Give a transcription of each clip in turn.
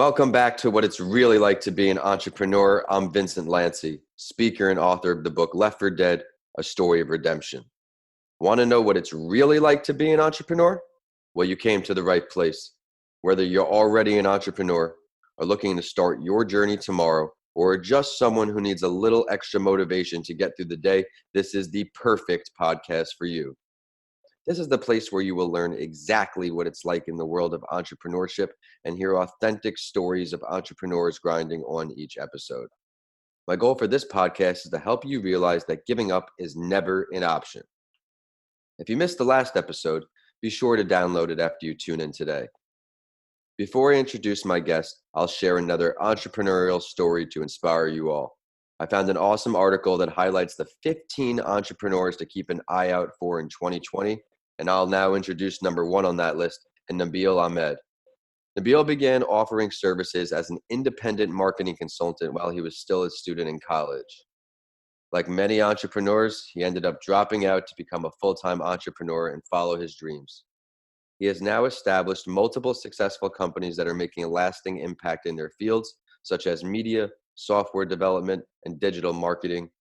Welcome back to What It's Really Like to Be an Entrepreneur. I'm Vincent Lanci, speaker and author of the book Left for Dead, A Story of Redemption. Want to know what it's really like to be an entrepreneur? Well, you came to the right place. Whether you're already an entrepreneur or looking to start your journey tomorrow, or just someone who needs a little extra motivation to get through the day, this is the perfect podcast for you. This is the place where you will learn exactly what it's like in the world of entrepreneurship and hear authentic stories of entrepreneurs grinding on each episode. My goal for this podcast is to help you realize that giving up is never an option. If you missed the last episode, be sure to download it after you tune in today. Before I introduce my guest, I'll share another entrepreneurial story to inspire you all. I found an awesome article that highlights the 15 entrepreneurs to keep an eye out for in 2020. And I'll now introduce number one on that list, Nabil Ahmed. Nabil began offering services as an independent marketing consultant while he was still a student in college. Like many entrepreneurs, he ended up dropping out to become a full-time entrepreneur and follow his dreams. He has now established multiple successful companies that are making a lasting impact in their fields, such as media, software development, and digital marketing.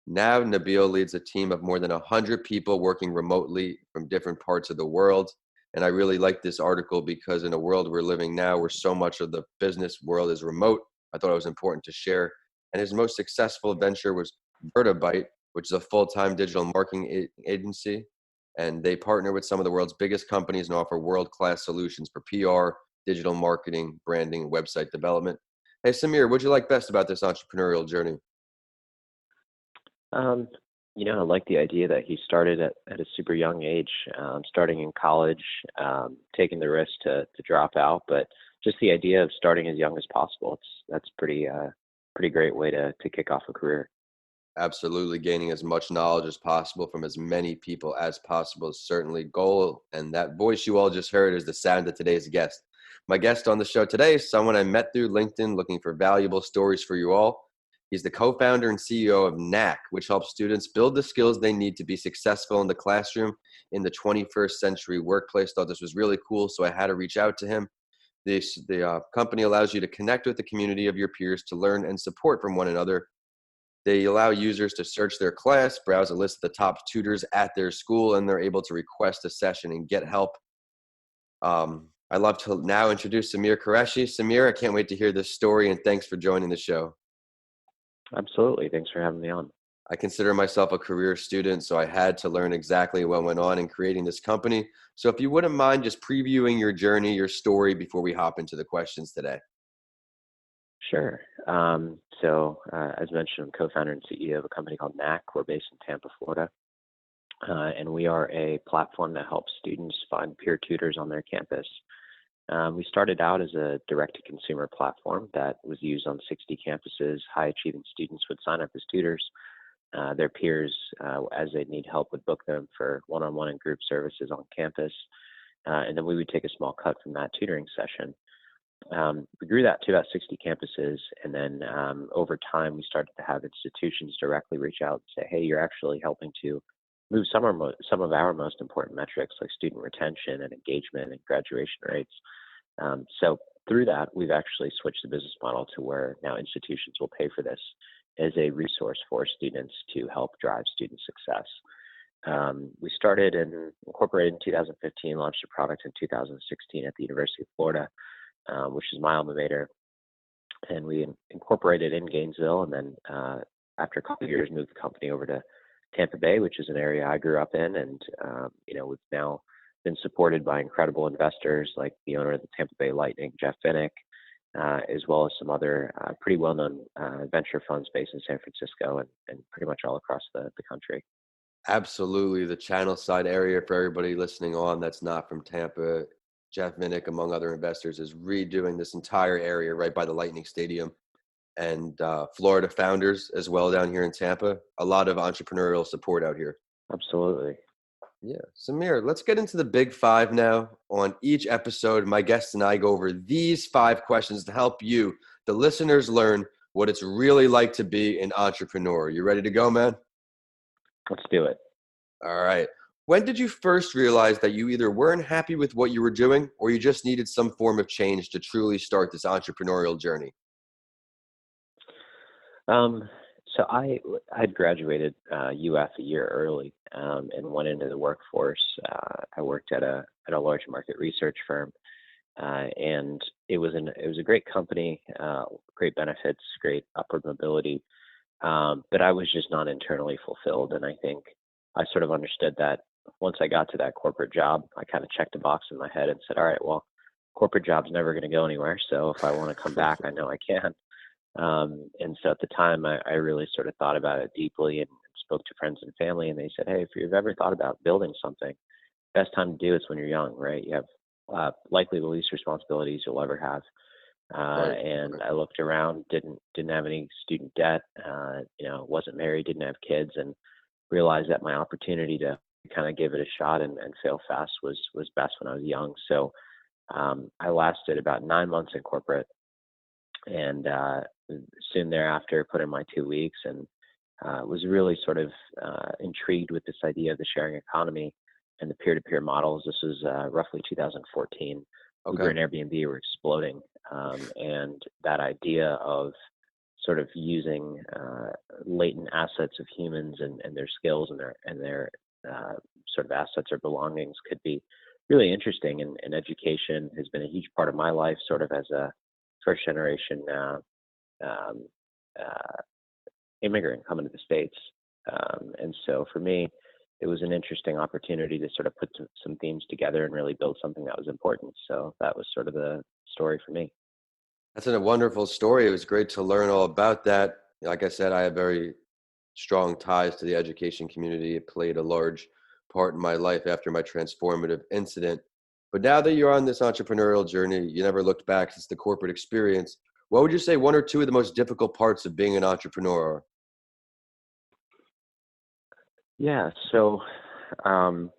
Now, Nabil leads a team of more than 100 people working remotely from different parts of the world. And I really like this article because in a world we're living now where so much of the business world is remote, I thought it was important to share. And his most successful venture was Vertabyte, which is a full-time digital marketing agency. And they partner with some of the world's biggest companies and offer world-class solutions for PR, digital marketing, branding, and website development. Hey, Samyr, what'd you like best about this entrepreneurial journey? I like the idea that he started at a super young age, starting in college, taking the risk to drop out, but just the idea of starting as young as possible. That's pretty great way to kick off a career. Absolutely. Gaining as much knowledge as possible from as many people as possible is certainly goal. And that voice you all just heard is the sound of today's guest. My guest on the show today is someone I met through LinkedIn looking for valuable stories for you all. He's the co-founder and CEO of Knack, which helps students build the skills they need to be successful in the classroom in the 21st century workplace. Thought this was really cool, so I had to reach out to him. The company allows you to connect with the community of your peers to learn and support from one another. They allow users to search their class, browse a list of the top tutors at their school, and they're able to request a session and get help. I'd love to now introduce Samyr Qureshi. Samyr, I can't wait to hear this story, and thanks for joining the show. Absolutely. Thanks for having me on. I consider myself a career student, so I had to learn exactly what went on in creating this company. So if you wouldn't mind just previewing your journey, your story before we hop into the questions today. Sure. As mentioned, I'm co-founder and CEO of a company called Knack. We're based in Tampa, Florida. And we are a platform that helps students find peer tutors on their campus. We started out as a direct-to-consumer platform that was used on 60 campuses. High-achieving students would sign up as tutors. Their peers, as they need help, would book them for one-on-one and group services on campus. And then we would take a small cut from that tutoring session. We grew that to about 60 campuses. And then over time, we started to have institutions directly reach out and say, hey, you're actually helping to move some of our most important metrics like student retention and engagement and graduation rates. So through that, we've actually switched the business model to where now institutions will pay for this as a resource for students to help drive student success. We started and incorporated in 2015, launched a product in 2016 at the University of Florida, which is my alma mater. And we incorporated in Gainesville, and then after a couple of years, moved the company over to Tampa Bay, which is an area I grew up in, and we've now been supported by incredible investors like the owner of the Tampa Bay Lightning, Vinik, as well as some other pretty well-known venture funds based in San Francisco and pretty much all across the country. Absolutely. The channel side area for everybody listening on that's not from Tampa, Vinik, among other investors, is redoing this entire area right by the Lightning Stadium. And Florida founders as well down here in Tampa. A lot of entrepreneurial support out here. Absolutely. Yeah. Samyr, let's get into the big five now. On each episode, my guests and I go over these 5 questions to help you, the listeners, learn what it's really like to be an entrepreneur. You ready to go, man? Let's do it. All right. When did you first realize that you either weren't happy with what you were doing or you just needed some form of change to truly start this entrepreneurial journey? Um, so I'd graduated UF a year early and went into the workforce. I worked at a large market research firm, and it was a great company, great benefits, great upward mobility. But I was just not internally fulfilled, and I think I sort of understood that once I got to that corporate job. I kind of checked a box in my head and said, "All right, well, corporate job's never going to go anywhere. So if I want to come back, I know I can." And so at the time, I really sort of thought about it deeply and spoke to friends and family, and they said, "Hey, if you've ever thought about building something, best time to do it's when you're young, right? You have likely the least responsibilities you'll ever have." Right, And right, I looked around, didn't have any student debt, wasn't married, didn't have kids, and realized that my opportunity to kind of give it a shot and fail fast was best when I was young. So I lasted about 9 months in corporate, and soon thereafter put in my 2 weeks, and was really sort of intrigued with this idea of the sharing economy and the peer-to-peer models. This was roughly 2014. Uber okay. and Airbnb were exploding, and that idea of sort of using latent assets of humans and their skills and their sort of assets or belongings could be really interesting. And education has been a huge part of my life, sort of as a first generation um, uh, immigrant coming to the States. And so for me, it was an interesting opportunity to sort of put some themes together and really build something that was important. So that was sort of the story for me. That's a wonderful story. It was great to learn all about that. Like I said, I have very strong ties to the education community. It played a large part in my life after my transformative incident. But now that you're on this entrepreneurial journey, you never looked back since the corporate experience. What would you say one or two of the most difficult parts of being an entrepreneur are? Yeah. So um,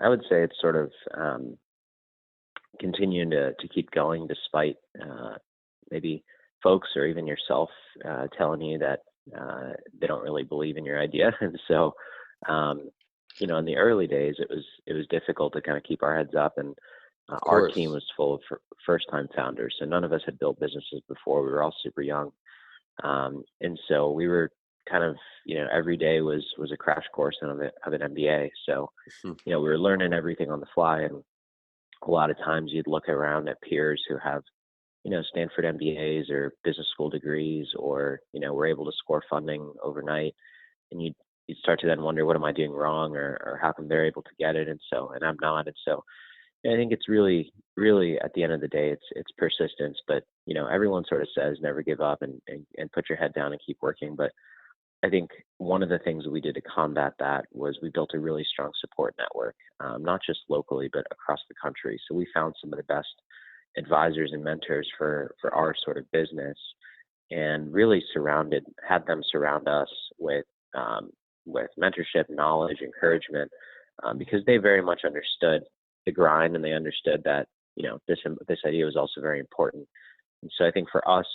I would say it's sort of continuing to keep going despite maybe folks or even yourself telling you that they don't really believe in your idea. And so, um, in the early days, it was difficult to kind of keep our heads up, and Of our team course. was full of first-time founders. So none of us had built businesses before. We were all super young, and so we were kind of, every day was a crash course of an MBA. So we were learning everything on the fly, and a lot of times you'd look around at peers who have Stanford MBAs or business school degrees, or were able to score funding overnight, and you'd start to then wonder, what am I doing wrong, or how come they're able to get it, and I'm not. And so I think it's really, really at the end of the day, it's persistence. But everyone sort of says never give up, and put your head down and keep working. But I think one of the things we did to combat that was we built a really strong support network, not just locally, but across the country. So we found some of the best advisors and mentors for our sort of business, and really had them surround us um, with mentorship, knowledge, encouragement, because they very much understood the grind, and they understood that this idea was also very important. And so I think for us,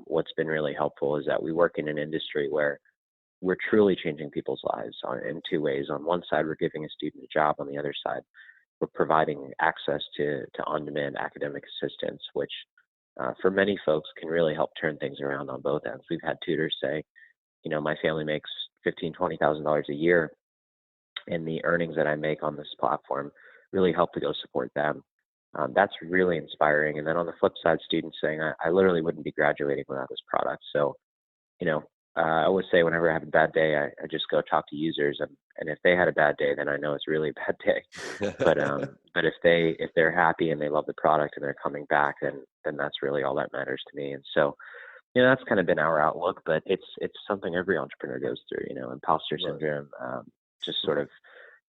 what's been really helpful is that we work in an industry where we're truly changing people's lives in two ways. On one side, we're giving a student a job. On the other side, we're providing access to on-demand academic assistance, which for many folks can really help turn things around on both ends. We've had tutors say, my family makes $15,000 to $20,000 a year, and the earnings that I make on this platform really help to go support them. That's really inspiring. And then on the flip side, students saying, I literally wouldn't be graduating without this product. So I always say whenever I have a bad day, I just go talk to users, and if they had a bad day, then I know it's really a bad day. But if they're happy and they love the product and they're coming back, then that's really all that matters to me. And so that's kind of been our outlook. But it's something every entrepreneur goes through. Imposter Right. syndrome, just sort of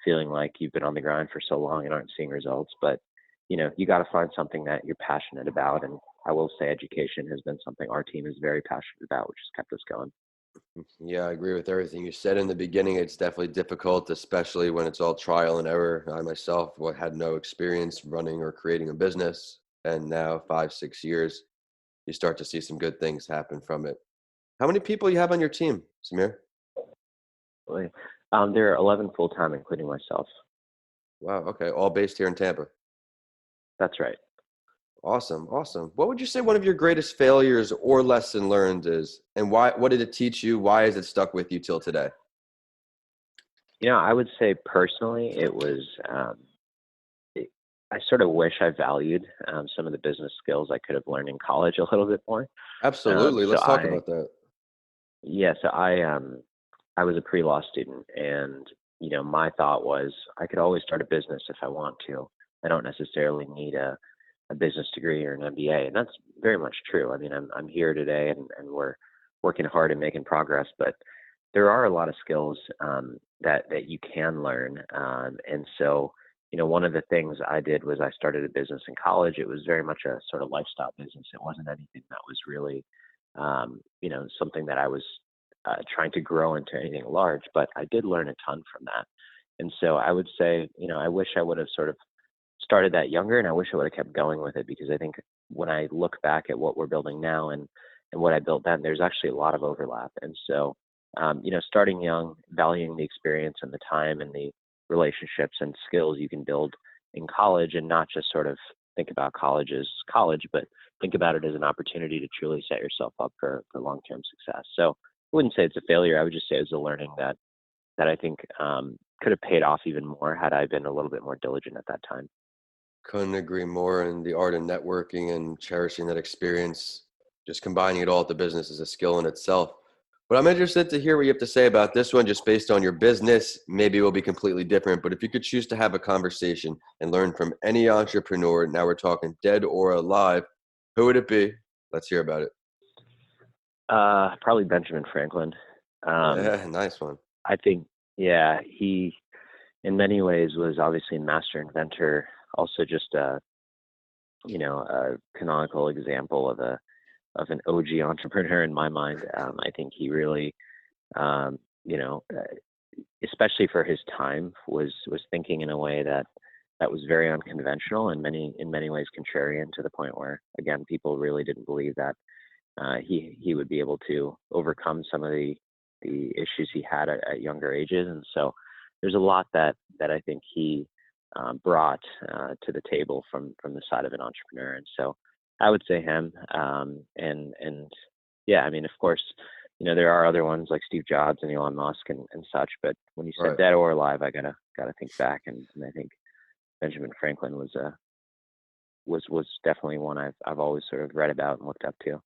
feeling like you've been on the grind for so long and aren't seeing results. But you got to find something that you're passionate about. And I will say education has been something our team is very passionate about, which has kept us going. Yeah, I agree with everything you said in the beginning. It's definitely difficult, especially when it's all trial and error. I myself had no experience running or creating a business, and now 5, 6 years, you start to see some good things happen from it. How many people you have on your team, Samir? Really. There are 11 full time, including myself. Wow. Okay. All based here in Tampa. That's right. Awesome. Awesome. What would you say one of your greatest failures or lesson learned is, and why? What did it teach you? Why has it stuck with you till today? I would say personally, it was, it, I sort of wish I valued some of the business skills I could have learned in college a little bit more. Um, Absolutely. so Let's talk I, about that. yeah, so I was a pre-law student, and my thought was I could always start a business if I want to. I don't necessarily need a business degree or an MBA, and that's very much true. I mean, I'm here today, and we're working hard and making progress, but there are a lot of skills that you can learn, and so one of the things I did was I started a business in college. It was very much a sort of lifestyle business. It wasn't anything that was really something that I was trying to grow into anything large, but I did learn a ton from that. And so I would say, I wish I would have sort of started that younger, and I wish I would have kept going with it, because I think when I look back at what we're building now and what I built then, there's actually a lot of overlap. And so, starting young, valuing the experience and the time and the relationships and skills you can build in college, and not just sort of think about college as college, but think about it as an opportunity to truly set yourself up for long-term success. So I wouldn't say it's a failure. I would just say it's a learning that I think could have paid off even more had I been a little bit more diligent at that time. Couldn't agree more. And the art of networking and cherishing that experience, just combining it all at the business is a skill in itself. But I'm interested to hear what you have to say about this one, just based on your business. Maybe it will be completely different, but if you could choose to have a conversation and learn from any entrepreneur, now we're talking dead or alive, who would it be? Let's hear about it. Probably Benjamin Franklin. Um, Yeah, nice one. I think, yeah, he in many ways was obviously a master inventor, also just a canonical example of an OG entrepreneur in my mind. I think he really, um, you know, uh, especially for his time, was thinking in a way that was very unconventional and in many ways contrarian, to the point where again people really didn't believe that he would be able to overcome some of the issues he had at younger ages. And so there's a lot that I think he brought to the table from the side of an entrepreneur. And so I would say him. And yeah, I mean, of course, there are other ones like Steve Jobs and Elon Musk and such. But when you said Right. dead or alive, I gotta think back, and I think Benjamin Franklin was definitely one I've always sort of read about and looked up to.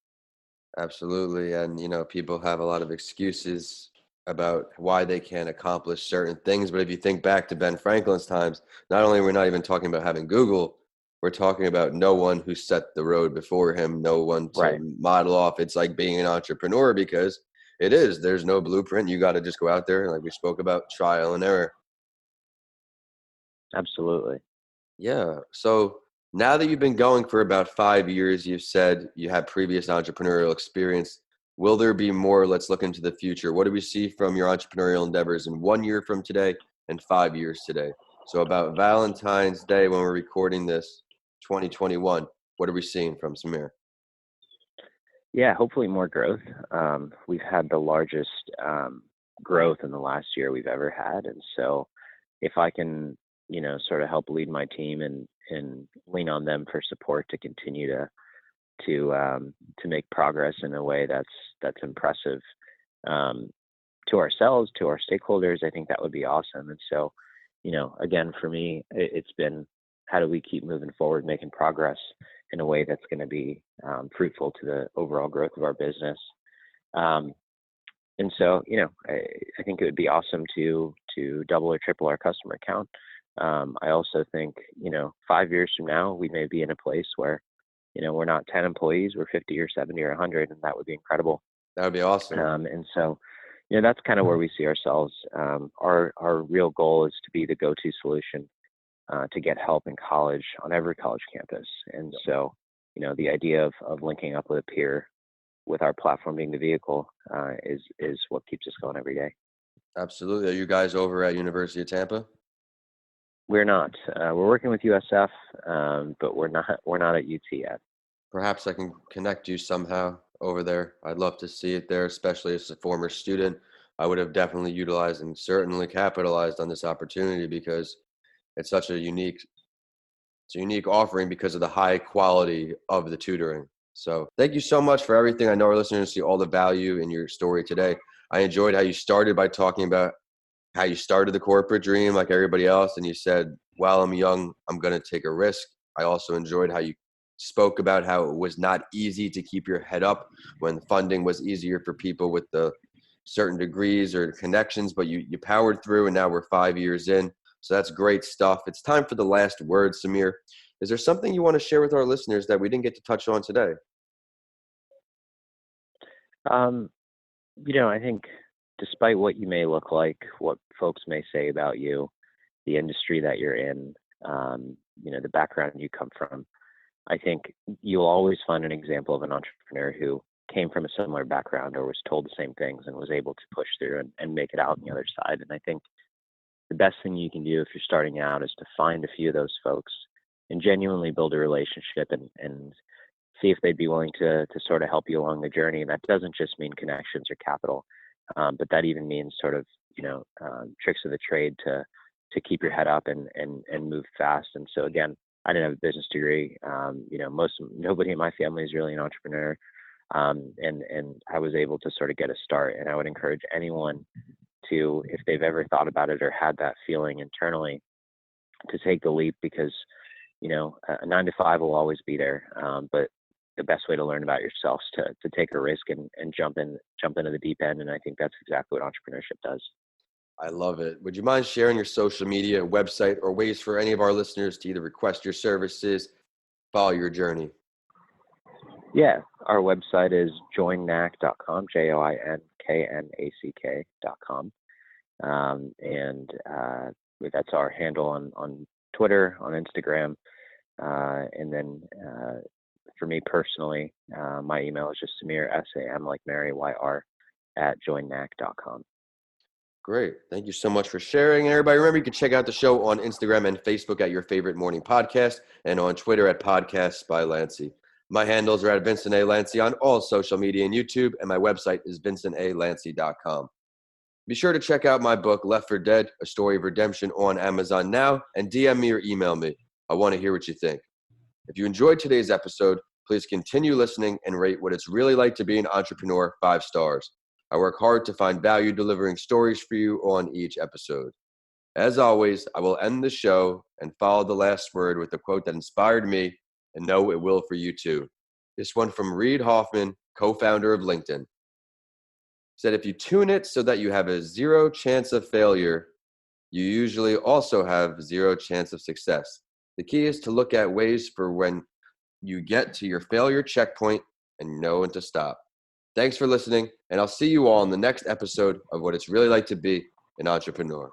Absolutely. And, people have a lot of excuses about why they can't accomplish certain things. But if you think back to Ben Franklin's times, not only we're not even talking about having Google, we're talking about no one who set the road before him, no one to Right. model off. It's like being an entrepreneur because it is. There's no blueprint. You got to just go out there, like we spoke about, trial and error. Absolutely. Yeah. So now that you've been going for about 5 years, you've said you had previous entrepreneurial experience. Will there be more? Let's look into the future. What do we see from your entrepreneurial endeavors in 1 year from today and 5 years today? So about Valentine's Day, when we're recording this, 2021, what are we seeing from Samyr? Yeah, hopefully more growth. We've had the largest growth in the last year we've ever had, and so if I can, sort of help lead my team and lean on them for support to continue to make progress in a way that's impressive um, to ourselves, to our stakeholders, I think that would be awesome. And so, again, for me, it's been how do we keep moving forward, making progress in a way that's going to be fruitful to the overall growth of our business. Um, and so, I think it would be awesome to double or triple our customer count. I also think, 5 years from now, we may be in a place where, we're not 10 employees, we're 50 or 70 or 100, and that would be incredible. That would be awesome. And so, that's kind of where we see ourselves. Our real goal is to be the go-to solution to get help in college on every college campus. And so, the idea of linking up with a peer, with our platform being the vehicle, is what keeps us going every day. Absolutely. Are you guys over at University of Tampa? We're not. We're working with USF, but we're not at UT yet. Perhaps I can connect you somehow over there. I'd love to see it there, especially as a former student. I would have definitely utilized and certainly capitalized on this opportunity because it's such a unique offering because of the high quality of the tutoring. So thank you so much for everything. I know our listeners see all the value in your story today. I enjoyed how you started by talking about how you started the corporate dream like everybody else. And you said, while I'm young, I'm going to take a risk. I also enjoyed how you spoke about how it was not easy to keep your head up when funding was easier for people with the certain degrees or connections, but you powered through, and now we're 5 years in. So that's great stuff. It's time for the last word, Samyr. Is there something you want to share with our listeners that we didn't get to touch on today? I think despite what you may look like, what folks may say about you, the industry that you're in, the background you come from, I think you'll always find an example of an entrepreneur who came from a similar background or was told the same things and was able to push through and make it out on the other side. And I think the best thing you can do if you're starting out is to find a few of those folks and genuinely build a relationship and see if they'd be willing to sort of help you along the journey. And that doesn't just mean connections or capital, but that even means sort of, tricks of the trade to keep your head up and move fast. And so again, I didn't have a business degree. Nobody in my family is really an entrepreneur. And I was able to sort of get a start. And I would encourage anyone to, if they've ever thought about it or had that feeling internally, to take the leap, because, a 9 to 5 will always be there. But the best way to learn about yourself is to take a risk and jump into the deep end. And I think that's exactly what entrepreneurship does. I love it. Would you mind sharing your social media, website, or ways for any of our listeners to either request your services, follow your journey? Yeah, our website is joinknack.com, joinknack.com. And that's our handle on Twitter, on Instagram. And then for me personally, my email is just Samyr, S-A-M like Mary, Y-R, @joinknack.com. Great. Thank you so much for sharing. And everybody, remember, you can check out the show on Instagram and Facebook at Your Favorite Morning Podcast, and on Twitter at Podcasts by Lanci. My handles are at Vincent A. Lanci on all social media and YouTube, and my website is vincentalanci.com. Be sure to check out my book, Left for Dead, A Story of Redemption, on Amazon now, and DM me or email me. I want to hear what you think. If you enjoyed today's episode, please continue listening and rate What It's Really Like to Be an Entrepreneur 5 stars. I work hard to find value delivering stories for you on each episode. As always, I will end the show and follow the last word with a quote that inspired me, and know it will for you too. This one from Reid Hoffman, co-founder of LinkedIn. He said, if you tune it so that you have a 0 chance of failure, you usually also have 0 chance of success. The key is to look at ways for when you get to your failure checkpoint and know when to stop. Thanks for listening, and I'll see you all in the next episode of What It's Really Like to Be an Entrepreneur.